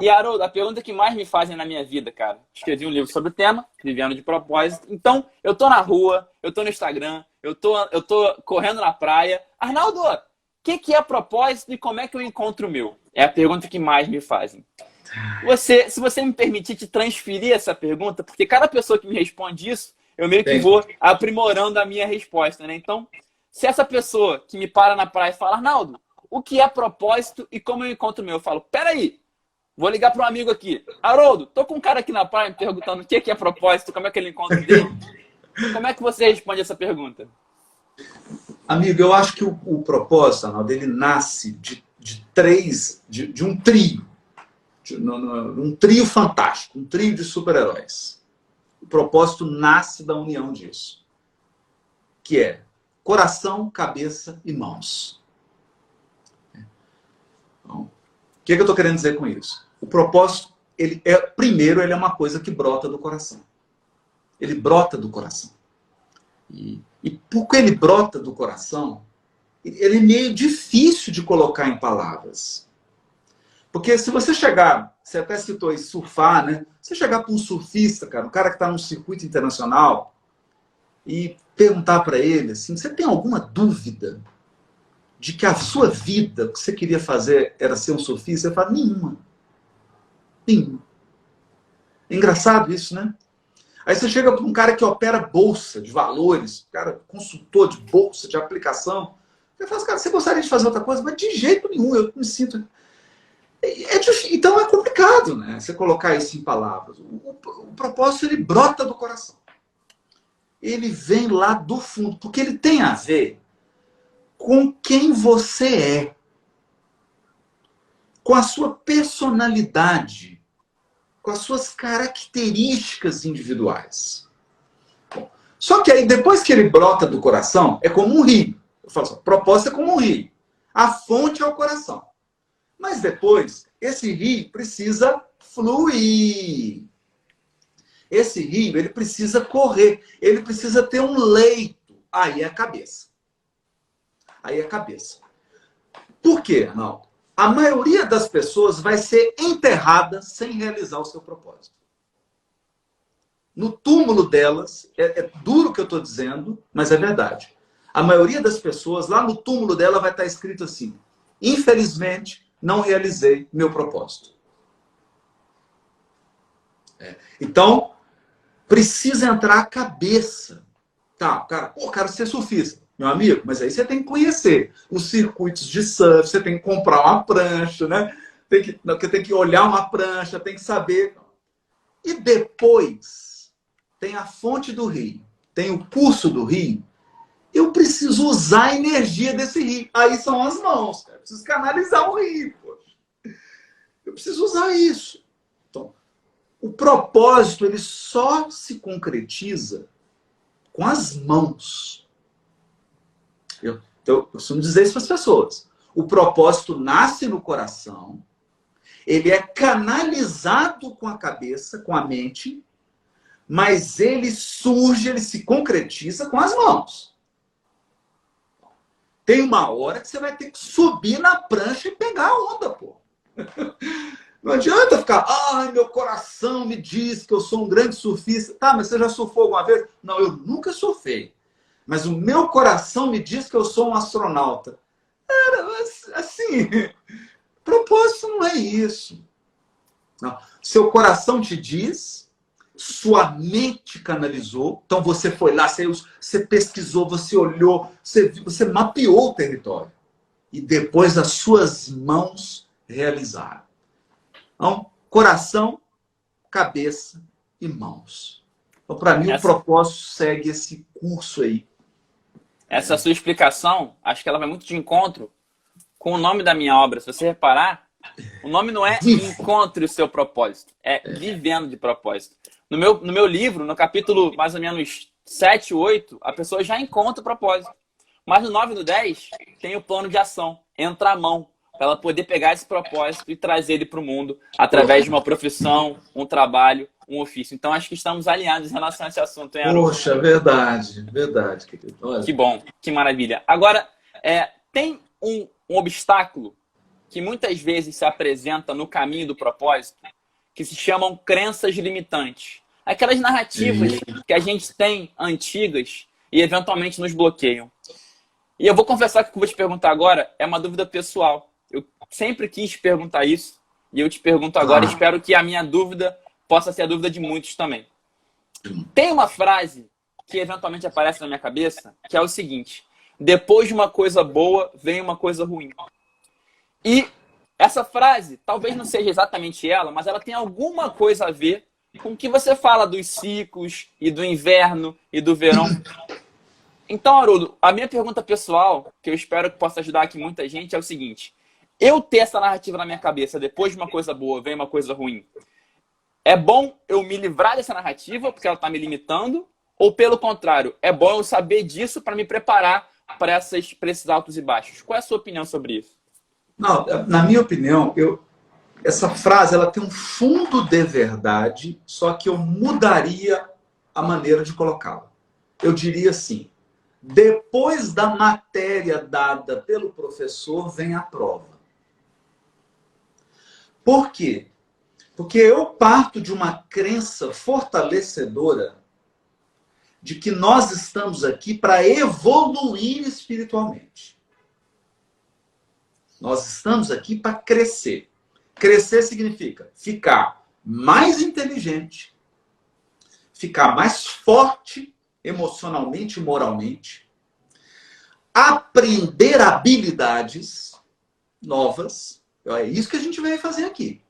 E, Haroldo, a pergunta que mais me fazem na minha vida, cara, escrevi um livro sobre o tema, Vivendo de Propósito. Então, eu tô na rua, eu tô no Instagram, eu tô correndo na praia. Arnaldo, o que é propósito e como é que eu encontro o meu? É a pergunta que mais me fazem. Se você me permitir te transferir essa pergunta, porque cada pessoa que me responde isso, eu meio que vou aprimorando a minha resposta, né? Então, se essa pessoa que me para na praia e fala, Arnaldo, o que é propósito e como eu encontro o meu? Eu falo, peraí, vou ligar para um amigo aqui. Haroldo, tô com um cara aqui na praia me perguntando o que é propósito, como é que ele encontra dele. Como é que você responde essa pergunta? Amigo, eu acho que o propósito, Arnaldo, ele nasce de um trio. Um trio fantástico, um trio de super-heróis. O propósito nasce da união disso. Que é coração, cabeça e mãos. Então, o que eu estou querendo dizer com isso? O propósito, primeiro, ele é uma coisa que brota do coração. Ele brota do coração. E porque ele brota do coração, ele é meio difícil de colocar em palavras. Porque se você chegar, você até citou aí surfar, né? Você chegar para um surfista, cara, um cara que está num circuito internacional, e perguntar para ele assim, você tem alguma dúvida de que a sua vida, o que você queria fazer era ser um surfista? Ele fala, nenhuma. Nenhuma. É engraçado isso, né? Aí você chega para um cara que opera bolsa de valores, cara, consultor de bolsa, de aplicação. Você fala, cara, você gostaria de fazer outra coisa? Mas de jeito nenhum, eu me sinto... Então é complicado, né? Você colocar isso em palavras. O propósito, ele brota do coração. Ele vem lá do fundo, porque ele tem a ver com quem você é, com a sua personalidade, com as suas características individuais. Bom, só que aí, depois que ele brota do coração, é como um rio. Eu falo assim, propósito é como um rio. A fonte é o coração. Mas depois, esse rio precisa fluir. Esse rio, ele precisa correr. Ele precisa ter um leito. Aí é a cabeça. Aí é a cabeça. Por quê, Arnaldo? A maioria das pessoas vai ser enterrada sem realizar o seu propósito. No túmulo delas, é duro o que eu estou dizendo, mas é verdade. A maioria das pessoas, lá no túmulo dela, vai estar escrito assim: infelizmente, não realizei meu propósito. Então, precisa entrar a cabeça. Tá, cara, pô, quero ser surfista. Meu amigo, mas aí você tem que conhecer os circuitos de surf, você tem que comprar uma prancha, né? Tem que olhar uma prancha, tem que saber. E depois, tem a fonte do rio, tem o curso do rio. Eu preciso usar a energia desse rio. Aí são as mãos, cara. Eu preciso canalizar o rio, poxa. Eu preciso usar isso. Então, o propósito, ele só se concretiza com as mãos. Eu costumo dizer isso para as pessoas. O propósito nasce no coração, ele é canalizado com a cabeça, com a mente, mas ele surge, ele se concretiza com as mãos. Tem uma hora que você vai ter que subir na prancha e pegar a onda, pô. Não adianta ficar, ai, meu coração me diz que eu sou um grande surfista. Tá, mas você já surfou alguma vez? Não, eu nunca surfei. Mas o meu coração me diz que eu sou um astronauta. Assim, propósito não é isso. Não. Seu coração te diz, sua mente canalizou, então você foi lá, você pesquisou, você olhou, você mapeou o território. E depois as suas mãos realizaram. Então, coração, cabeça e mãos. Então, para mim, o propósito segue esse curso aí. Essa sua explicação, acho que ela vai muito de encontro com o nome da minha obra. Se você reparar, o nome não é Encontre o Seu Propósito, é Vivendo de Propósito. No meu livro, no capítulo mais ou menos 7, 8, a pessoa já encontra o propósito. Mas no 9 e no 10, tem o plano de ação, entra a mão, para ela poder pegar esse propósito e trazer ele para o mundo através de uma profissão, um trabalho, um ofício. Então, acho que estamos alinhados em relação a esse assunto, hein, Haroldo? Poxa, verdade, querido. Olha. Que bom, que maravilha. Agora, tem um obstáculo que muitas vezes se apresenta no caminho do propósito, que se chamam crenças limitantes. Aquelas narrativas que a gente tem antigas e eventualmente nos bloqueiam. E eu vou confessar que o que eu vou te perguntar agora é uma dúvida pessoal. Eu sempre quis perguntar isso e eu te pergunto agora. Espero que a minha dúvida possa ser a dúvida de muitos também. Tem uma frase que eventualmente aparece na minha cabeça, que é o seguinte: depois de uma coisa boa, vem uma coisa ruim. E essa frase, talvez não seja exatamente ela, mas ela tem alguma coisa a ver com o que você fala dos ciclos, e do inverno, e do verão. Então, Haroldo, a minha pergunta pessoal, que eu espero que possa ajudar aqui muita gente, é o seguinte: eu ter essa narrativa na minha cabeça, depois de uma coisa boa, vem uma coisa ruim, é bom eu me livrar dessa narrativa, porque ela está me limitando? Ou, pelo contrário, é bom eu saber disso para me preparar para esses altos e baixos? Qual é a sua opinião sobre isso? Não, na minha opinião, essa frase ela tem um fundo de verdade, só que eu mudaria a maneira de colocá-la. Eu diria assim: depois da matéria dada pelo professor, vem a prova. Por quê? Porque eu parto de uma crença fortalecedora de que nós estamos aqui para evoluir espiritualmente. Nós estamos aqui para crescer. Crescer significa ficar mais inteligente, ficar mais forte emocionalmente e moralmente, aprender habilidades novas. É isso que a gente veio fazer aqui.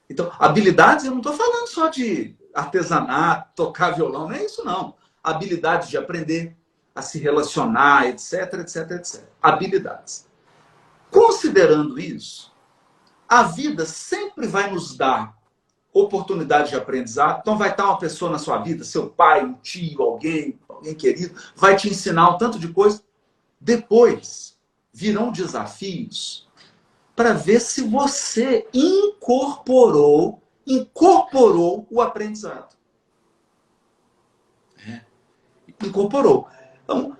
Então, habilidades, eu não estou falando só de artesanato, tocar violão, não é isso não. Habilidades de aprender a se relacionar, etc, etc, etc. Habilidades. Considerando isso, a vida sempre vai nos dar oportunidade de aprendizado. Então vai estar uma pessoa na sua vida, seu pai, um tio, alguém querido, vai te ensinar um tanto de coisa. Depois virão desafios para ver se você incorporou o aprendizado. Incorporou. Então,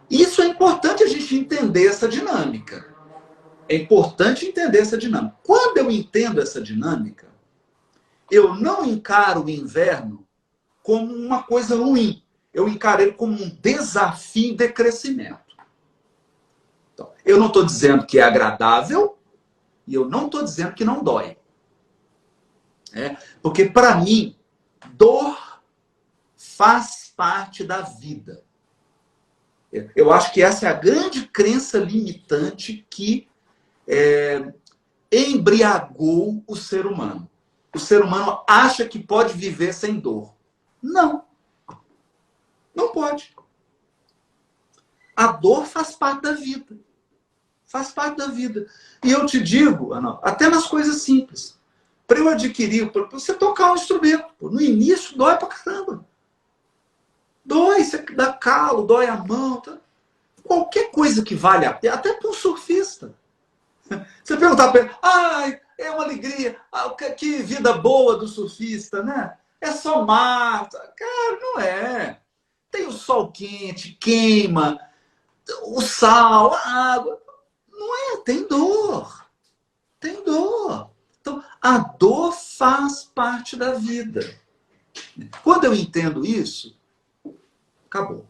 isso é importante a gente entender essa dinâmica. É importante entender essa dinâmica. Quando eu entendo essa dinâmica, eu não encaro o inverno como uma coisa ruim. Eu encaro ele como um desafio de crescimento. Então, eu não estou dizendo que é agradável e eu não estou dizendo que não dói. Porque, para mim, dor faz parte da vida. Eu acho que essa é a grande crença limitante que embriagou o ser humano. O ser humano acha que pode viver sem dor. Não. Não pode. A dor faz parte da vida. Faz parte da vida. E eu te digo, Ana, até nas coisas simples. Para eu adquirir, para você tocar um instrumento, no início dói pra caramba. Dói, você dá calo, dói a mão. Tá? Qualquer coisa que vale a pena, até para um surfista. Você perguntar para ele, é uma alegria, que vida boa do surfista, né? É só mar. Cara, não é. Tem o sol quente, queima, o sal, a água. Não é, tem dor. Tem dor. Então, a dor faz parte da vida. Quando eu entendo isso, acabou.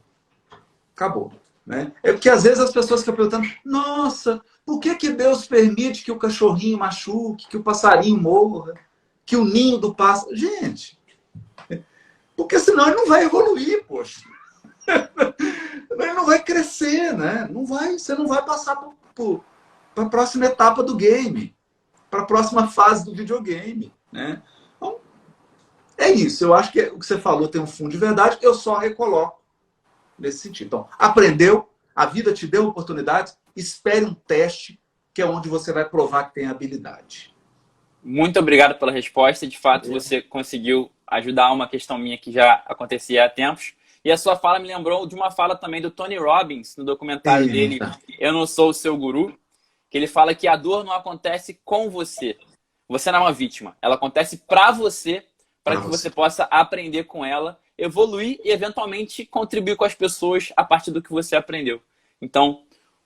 Acabou. Né? É porque às vezes as pessoas ficam perguntando, nossa, por que Deus permite que o cachorrinho machuque, que o passarinho morra, que o ninho do pássaro... Gente, porque senão ele não vai evoluir, poxa. Ele não vai crescer, né? Não vai, você não vai passar para a próxima etapa do game, para a próxima fase do videogame, né? Então, é isso. Eu acho que o que você falou tem um fundo de verdade, eu só recoloco nesse sentido. Então, aprendeu, a vida te deu oportunidades, espere um teste, que é onde você vai provar que tem habilidade. Muito obrigado pela resposta. De fato, você conseguiu ajudar uma questão minha que já acontecia há tempos. E a sua fala me lembrou de uma fala também do Tony Robbins, no documentário dele, Eu Não Sou o Seu Guru, que ele fala que a dor não acontece com você. Você não é uma vítima. Ela acontece para você, para que você possa aprender com ela, evoluir e, eventualmente, contribuir com as pessoas a partir do que você aprendeu. Então,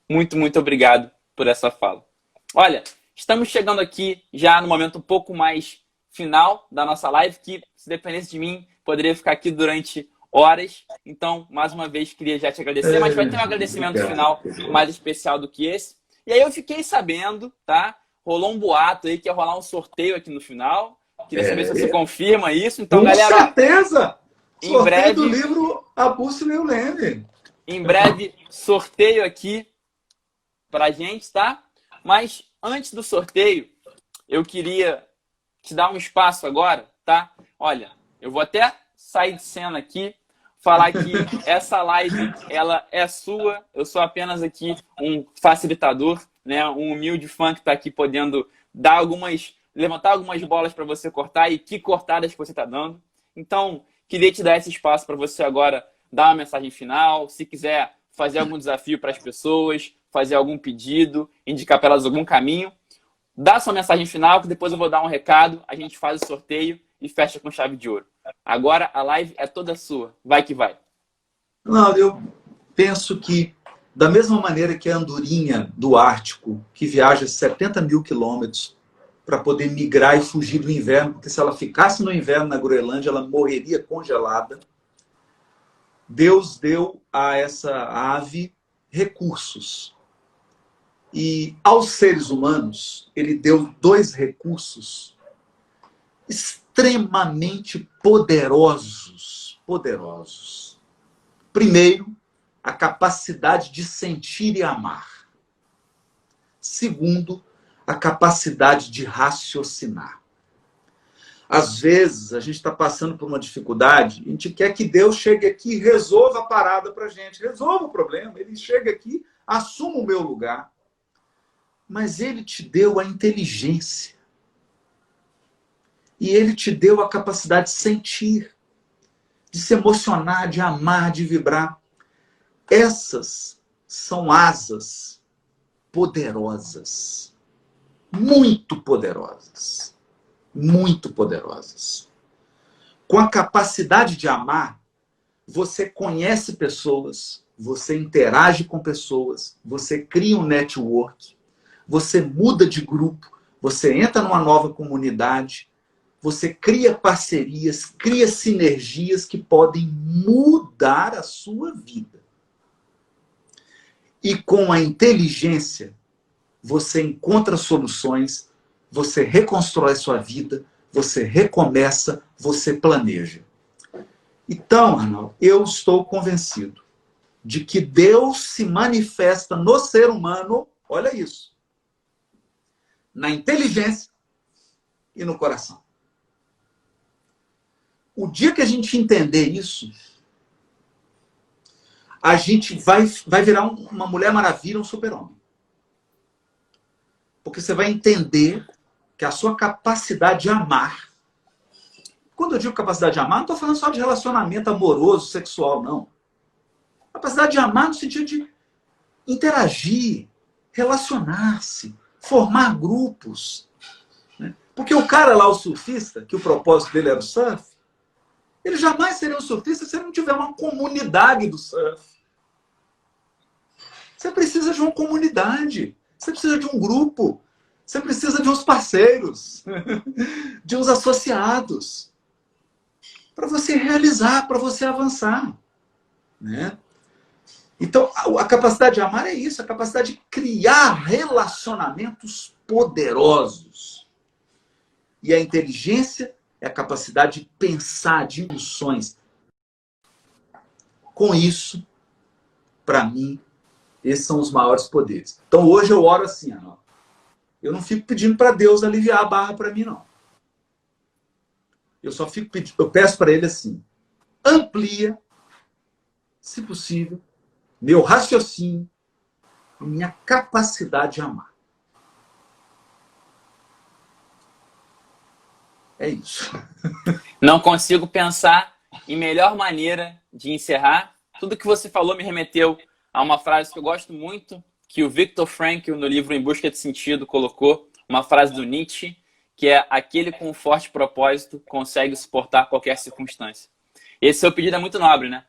muito, muito obrigado por essa fala. Olha, Estamos chegando aqui já no momento um pouco mais final da nossa live, que se dependesse de mim, poderia ficar aqui durante horas. Então, mais uma vez, queria já te agradecer, mas vai ter um agradecimento final mais especial do que esse. E aí eu fiquei sabendo, tá? Rolou um boato aí que ia rolar um sorteio aqui no final. Queria saber se você confirma isso. Então, com galera, certeza! Em Sorteio breve, do livro A Bússola e o Leme. Em breve, sorteio aqui pra gente, tá? Mas antes do sorteio, eu queria te dar um espaço agora, tá? Olha, eu vou até sair de cena aqui, falar que essa live, ela é sua. Eu sou apenas aqui um facilitador, né? Um humilde fã que está aqui podendo levantar algumas bolas para você cortar e que cortadas que você está dando. Então, queria te dar esse espaço para você agora dar uma mensagem final. Se quiser fazer algum desafio para as pessoas, fazer algum pedido, indicar para elas algum caminho, dá sua mensagem final, que depois eu vou dar um recado, a gente faz o sorteio e fecha com chave de ouro. Agora a live é toda sua. Vai que vai. Não, eu penso que, da mesma maneira que a andorinha do Ártico, que viaja 70 mil quilômetros para poder migrar e fugir do inverno, porque se ela ficasse no inverno na Groenlândia, ela morreria congelada, Deus deu a essa ave recursos. E aos seres humanos, ele deu dois recursos extremamente poderosos. Primeiro, a capacidade de sentir e amar. Segundo, a capacidade de raciocinar. Às vezes, a gente está passando por uma dificuldade, a gente quer que Deus chegue aqui e resolva a parada para a gente, resolva o problema. Ele chega aqui, assuma o meu lugar. Mas ele te deu a inteligência. E ele te deu a capacidade de sentir, de se emocionar, de amar, de vibrar. Essas são asas poderosas. Muito poderosas. Muito poderosas. Com a capacidade de amar, você conhece pessoas, você interage com pessoas, você cria um network, você muda de grupo, você entra numa nova comunidade, você cria parcerias, cria sinergias que podem mudar a sua vida. E com a inteligência, você encontra soluções, você reconstrói sua vida, você recomeça, você planeja. Então, Arnaldo, eu estou convencido de que Deus se manifesta no ser humano, olha isso, na inteligência e no coração. O dia que a gente entender isso, a gente vai virar uma Mulher Maravilha, um super-homem. Porque você vai entender que a sua capacidade de amar, quando eu digo capacidade de amar, não estou falando só de relacionamento amoroso, sexual, não. Capacidade de amar no sentido de interagir, relacionar-se, formar grupos. Né? Porque o cara lá, o surfista, que o propósito dele era o surf, ele jamais seria um surfista se ele não tiver uma comunidade do surf. Você precisa de uma comunidade, você precisa de um grupo, você precisa de uns parceiros, de uns associados, para você realizar, para você avançar. Né? Então, a capacidade de amar é isso, a capacidade de criar relacionamentos poderosos. E a inteligência é a capacidade de pensar, de emoções. Com isso, para mim, esses são os maiores poderes. Então, hoje eu oro assim, Arnaldo. Eu não fico pedindo para Deus aliviar a barra para mim, não. Eu só fico pedindo, eu peço para ele assim, amplia, se possível, meu raciocínio e minha capacidade de amar. É isso. Não consigo pensar em melhor maneira de encerrar. Tudo que você falou me remeteu a uma frase que eu gosto muito, que o Viktor Frankl, no livro Em Busca de Sentido, colocou, uma frase do Nietzsche, que é: aquele com um forte propósito consegue suportar qualquer circunstância. Esse seu pedido é muito nobre, né?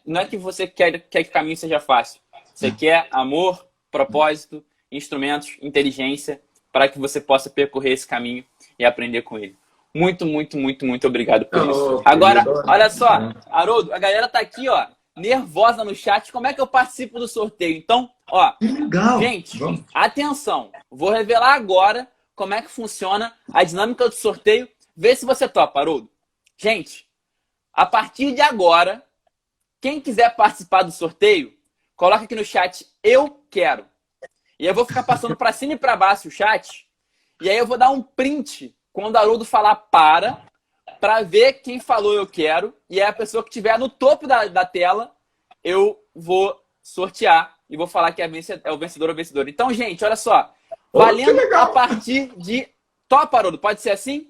Não é que você quer que o caminho seja fácil. Você quer amor, propósito, instrumentos, inteligência para que você possa percorrer esse caminho e aprender com ele. Muito, muito, muito, muito obrigado por isso. Agora, olha só, Haroldo, a galera tá aqui, ó, nervosa no chat. Como é que eu participo do sorteio? Então, ó, legal. Gente, atenção. Vou revelar agora como é que funciona a dinâmica do sorteio. Vê se você topa, Haroldo. Gente, a partir de agora, quem quiser participar do sorteio, coloca aqui no chat, eu quero. E eu vou ficar passando para cima e para baixo o chat. E aí eu vou dar um print quando o Haroldo falar para ver quem falou eu quero. E aí a pessoa que estiver no topo da tela, eu vou sortear e vou falar que é o vencedor ou vencedora. Então, gente, olha só. Valendo a partir de... Topa, Haroldo? Pode ser assim?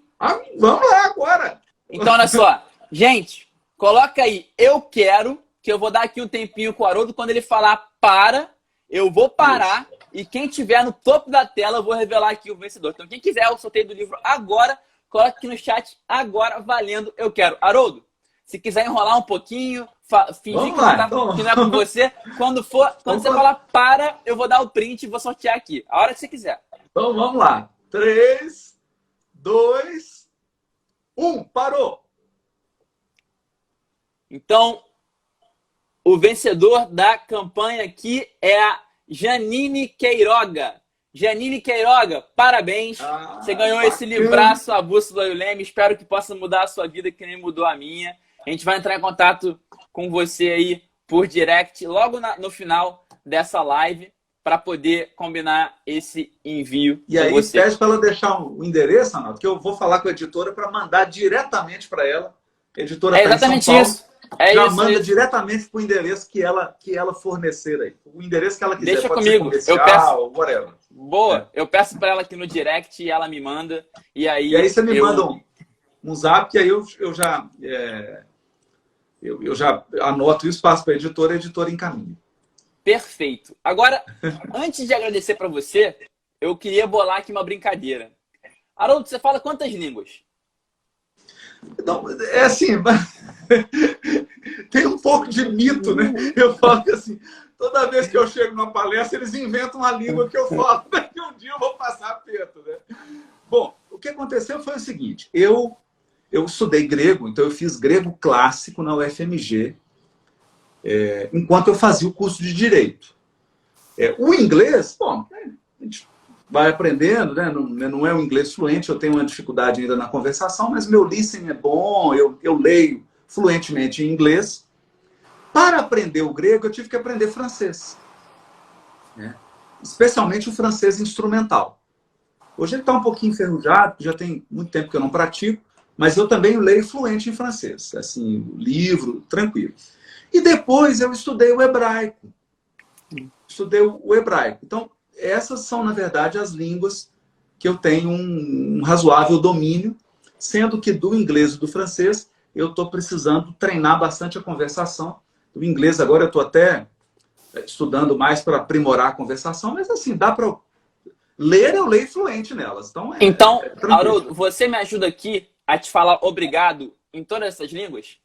Vamos lá agora. Então, olha só. Gente, coloca aí, eu quero, que eu vou dar aqui um tempinho com o Haroldo. Quando ele falar para, eu vou parar. Isso. E quem tiver no topo da tela, eu vou revelar aqui o vencedor. Então, quem quiser o sorteio do livro agora, coloca aqui no chat agora, valendo, eu quero. Haroldo, se quiser enrolar um pouquinho, fingir que não é com você, quando você falar para, eu vou dar o print e vou sortear aqui. A hora que você quiser. Então, vamos lá. 3, 2, 1. Parou. Então, o vencedor da campanha aqui é a Janine Queiroga. Janine Queiroga, parabéns. Você ganhou esse livraço, A Bússola e o Leme. Espero que possa mudar a sua vida, que nem mudou a minha. A gente vai entrar em contato com você aí por direct, logo no final dessa live, para poder combinar esse envio. E aí pede para ela deixar o endereço, Arnaldo, que eu vou falar com a editora para mandar diretamente para ela. A editora é exatamente São Paulo, isso. Já manda diretamente para o endereço que ela fornecer aí. O endereço que ela quiser. Deixa pode comigo. Ser eu peço. Whatever. Boa. Eu peço para ela aqui no direct e ela me manda. E aí você me manda um zap, que aí eu já anoto isso, passo para a editora encaminha. Perfeito. Agora, antes de agradecer para você, eu queria bolar aqui uma brincadeira. Haroldo, você fala quantas línguas? Não, é assim, tem um pouco de mito, né? Eu falo que assim, toda vez que eu chego numa palestra, eles inventam uma língua que eu falo, daqui um dia eu vou passar perto, né? Bom, o que aconteceu foi o seguinte, eu estudei grego, então eu fiz grego clássico na UFMG, enquanto eu fazia o curso de Direito. O inglês, bom, a gente vai aprendendo, né? Não é um inglês fluente, eu tenho uma dificuldade ainda na conversação, mas meu listening é bom, eu leio fluentemente em inglês. Para aprender o grego, eu tive que aprender francês. Né? Especialmente o francês instrumental. Hoje ele está um pouquinho enferrujado, já tem muito tempo que eu não pratico, mas eu também leio fluente em francês. Assim, livro, tranquilo. E depois eu estudei o hebraico. Então, essas são, na verdade, as línguas que eu tenho um razoável domínio, sendo que do inglês e do francês eu estou precisando treinar bastante a conversação. O inglês agora eu estou até estudando mais para aprimorar a conversação, mas assim, dá para ler, eu leio fluente nelas. Então, Haroldo, você me ajuda aqui a te falar obrigado em todas essas línguas?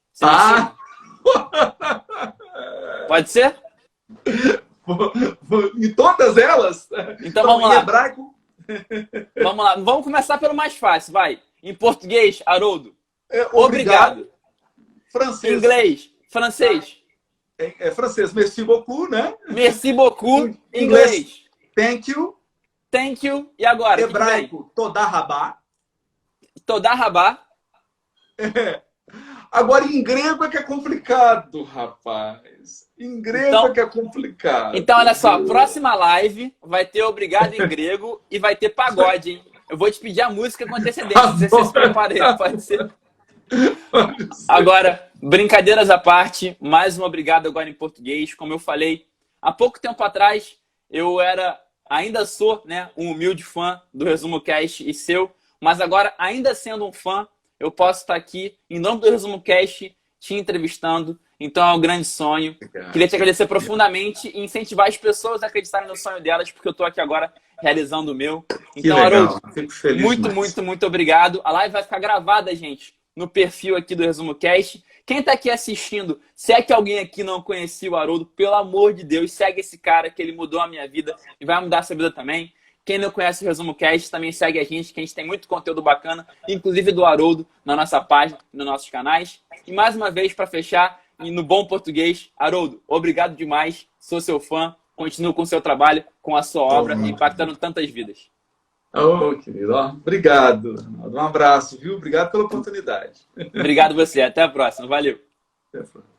Pode ser? Em todas elas? Então vamos lá. Hebraico. Vamos lá. Vamos começar pelo mais fácil, vai. Em português, Haroldo. Obrigado. Francês. Inglês. Francês. Francês. Merci beaucoup, né? Merci beaucoup. Inglês. Thank you. Thank you. E agora? Hebraico. Toda rabá. Toda rabá. Agora, em grego é que é complicado, rapaz. Em grego é que é complicado. Então, olha só. Próxima live vai ter obrigado em grego e vai ter pagode, hein? Eu vou te pedir a música com antecedência. Se você se preparem, pode ser. Agora, brincadeiras à parte, mais um obrigado agora em português. Como eu falei, há pouco tempo atrás, ainda sou, né, um humilde fã do Resumo Cast e seu, mas agora, ainda sendo um fã, eu posso estar aqui, em nome do Resumo Cast, te entrevistando. Então é um grande sonho. Queria te agradecer profundamente e incentivar as pessoas a acreditarem no sonho delas, porque eu estou aqui agora realizando o meu. Então, Haroldo, muito obrigado. A live vai ficar gravada, gente, no perfil aqui do Resumo Cast. Quem está aqui assistindo, se é que alguém aqui não conhecia o Haroldo, pelo amor de Deus, segue esse cara que ele mudou a minha vida e vai mudar a sua vida também. Quem não conhece o Resumo Cast, também segue a gente, que a gente tem muito conteúdo bacana, inclusive do Haroldo, na nossa página, nos nossos canais. E mais uma vez, para fechar, e no bom português, Haroldo, obrigado demais, sou seu fã, continuo com o seu trabalho, com a sua obra, impactando tantas vidas. Ô, querido, ó, obrigado. Um abraço, viu? Obrigado pela oportunidade. Obrigado você, até a próxima, valeu. Até a próxima.